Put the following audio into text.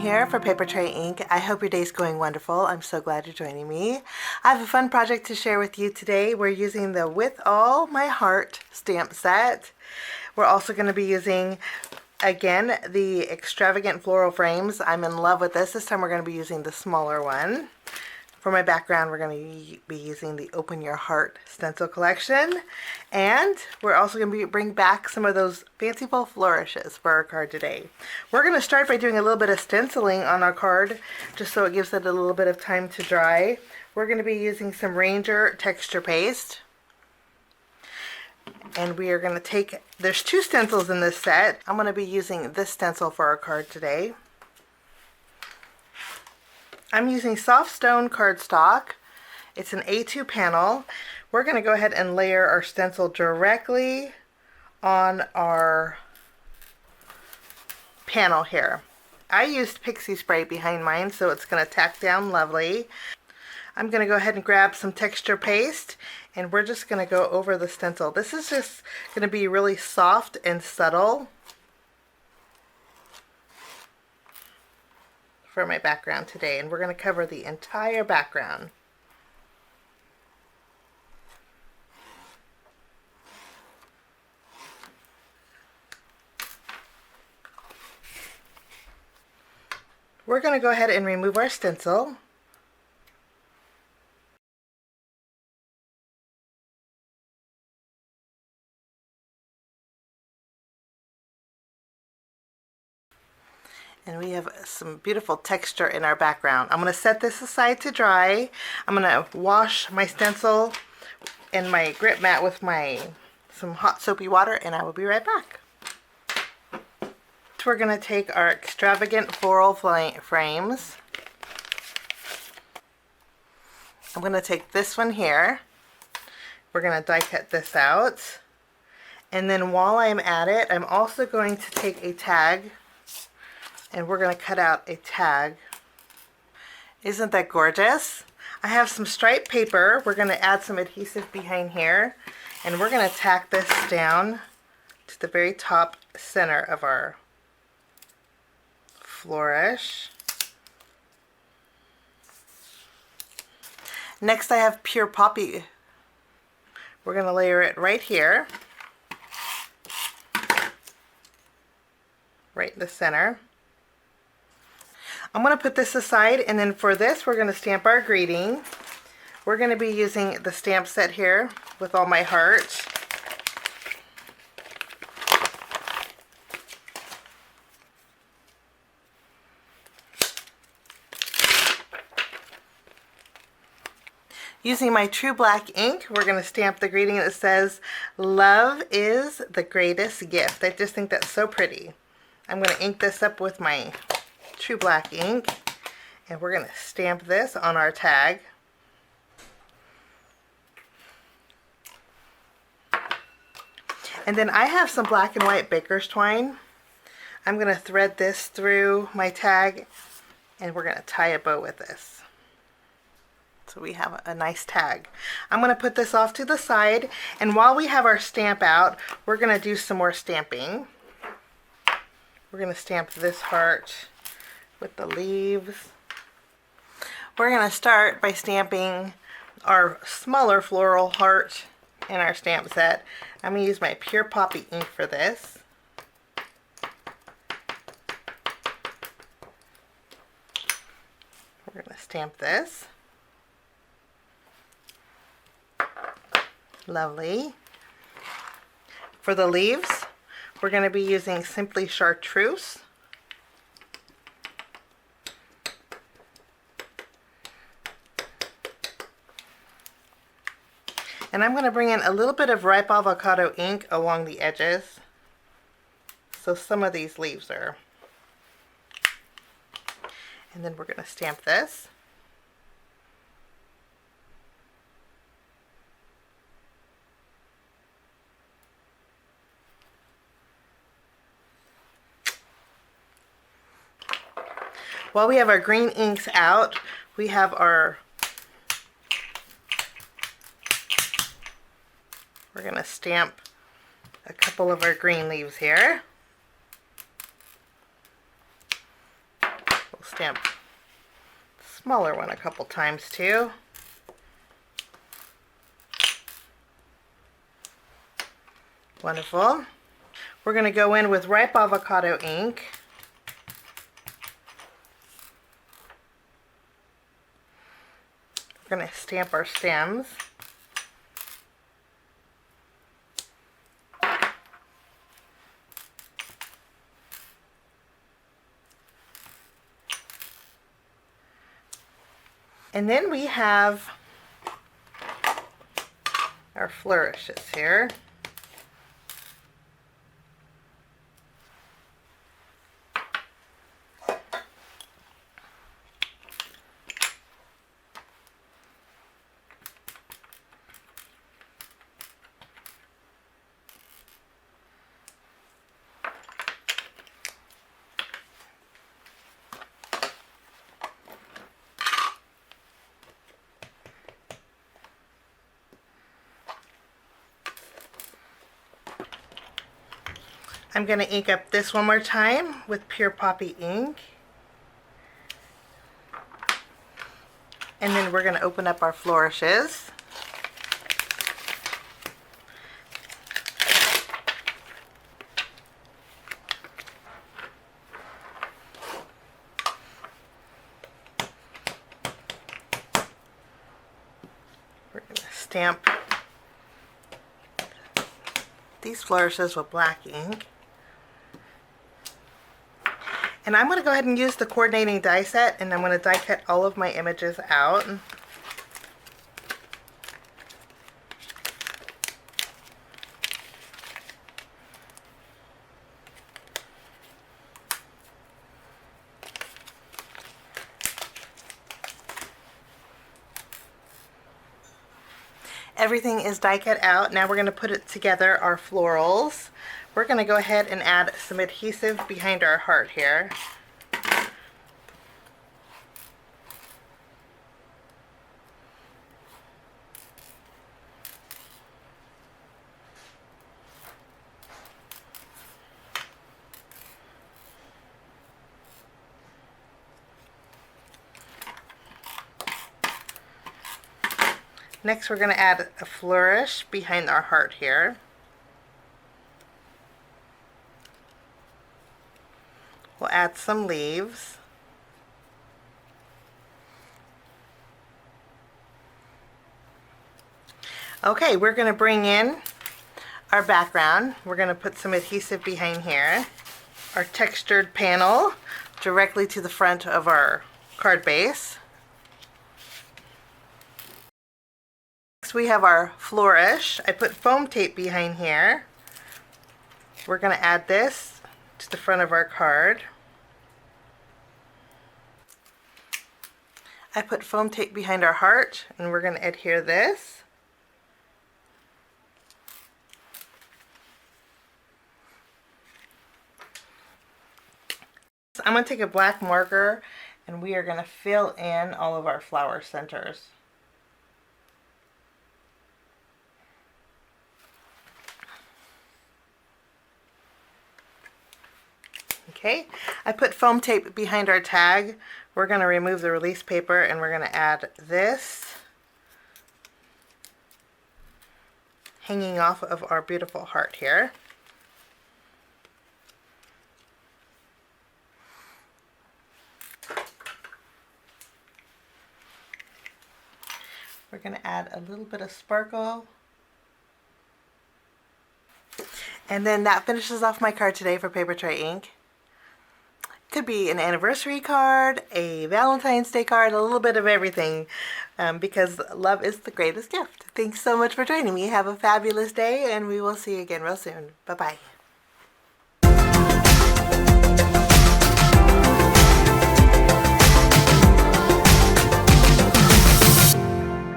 here for Papertrey Ink. I hope your day's going wonderful. I'm so glad you're joining me. I have a fun project to share with you today. We're using the With All My Heart stamp set. We're also going to be using, again, the Extravagant floral frames. I'm in love with this. This time we're going to be using the smaller one. For my background, we're going to be using the Open Your Heart stencil collection. And we're also going to bring back some of those Fanciful Flourishes for our card today. We're going to start by doing a little bit of stenciling on our card, just so it gives it a little bit of time to dry. We're going to be using some Ranger texture paste. And we are going to take, there's 2 stencils in this set. I'm going to be using this stencil for our card today. I'm using soft stone cardstock. It's an A2 panel. We're going to go ahead and layer our stencil directly on our panel here. I used pixie spray behind mine, so it's going to tack down lovely. I'm going to go ahead and grab some texture paste, and we're just going to go over the stencil. This is just going to be really soft and subtle for my background today, and we're going to cover the entire background. We're going to go ahead and remove our stencil. And we have some beautiful texture in our background. I'm going to set this aside to dry. I'm going to wash my stencil and my grip mat with some hot soapy water, and I will be right back. So we're going to take our Extravagant floral frames. I'm going to take this one here. We're going to die cut this out. And then while I'm at it, I'm also going to take a tag, and we're going to cut out a tag. Isn't that gorgeous? I have some striped paper. We're going to add some adhesive behind here, and we're going to tack this down to the very top center of our flourish. Next I have pure poppy. We're going to layer it right here, right in the center. I'm going to put this aside, and then for this we're going to stamp our greeting. We're going to be using the stamp set here, With All My Heart. Using my true black ink, we're going to stamp the greeting that says, "Love is the greatest gift." I just think that's so pretty. I'm going to ink this up with my true black ink, and we're going to stamp this on our tag. And then I have some black and white baker's twine. I'm going to thread this through my tag, and we're going to tie a bow with this. So we have a nice tag. I'm going to put this off to the side, and while we have our stamp out, we're going to do some more stamping. We're going to stamp this heart with the leaves. We're going to start by stamping our smaller floral heart in our stamp set. I'm going to use my pure poppy ink for this. We're going to stamp this. Lovely. For the leaves, we're going to be using Simply Chartreuse. And I'm going to bring in a little bit of ripe avocado ink along the edges. So some of these leaves are. And then we're going to stamp this. While we have our green inks out, we have our, we're going to stamp a couple of our green leaves here. We'll stamp the smaller one a couple times too. Wonderful. We're going to go in with ripe avocado ink. We're going to stamp our stems. And then we have our flourishes here. I'm going to ink up this one more time with Pure Poppy ink. And then we're going to open up our flourishes. We're going to stamp these flourishes with black ink. And I'm going to go ahead and use the coordinating die set, and I'm going to die cut all of my images out. Everything is die cut out. Now we're going to put it together, our florals. We're going to go ahead and add some adhesive behind our heart here. Next we're going to add a flourish behind our heart here. We'll add some leaves. Okay, we're going to bring in our background. We're going to put some adhesive behind here. Our textured panel directly to the front of our card base. Next we have our flourish. I put foam tape behind here. We're going to add this to the front of our card. I put foam tape behind our heart, and we're going to adhere this. So I'm going to take a black marker, and we are going to fill in all of our flower centers. Okay, I put foam tape behind our tag. We're going to remove the release paper, and we're going to add this hanging off of our beautiful heart here. We're going to add a little bit of sparkle. And then that finishes off my card today for Papertrey Ink. Could be an anniversary card, a Valentine's Day card, a little bit of everything, because love is the greatest gift. Thanks so much for joining me. Have a fabulous day, and we will see you again real soon. Bye-bye.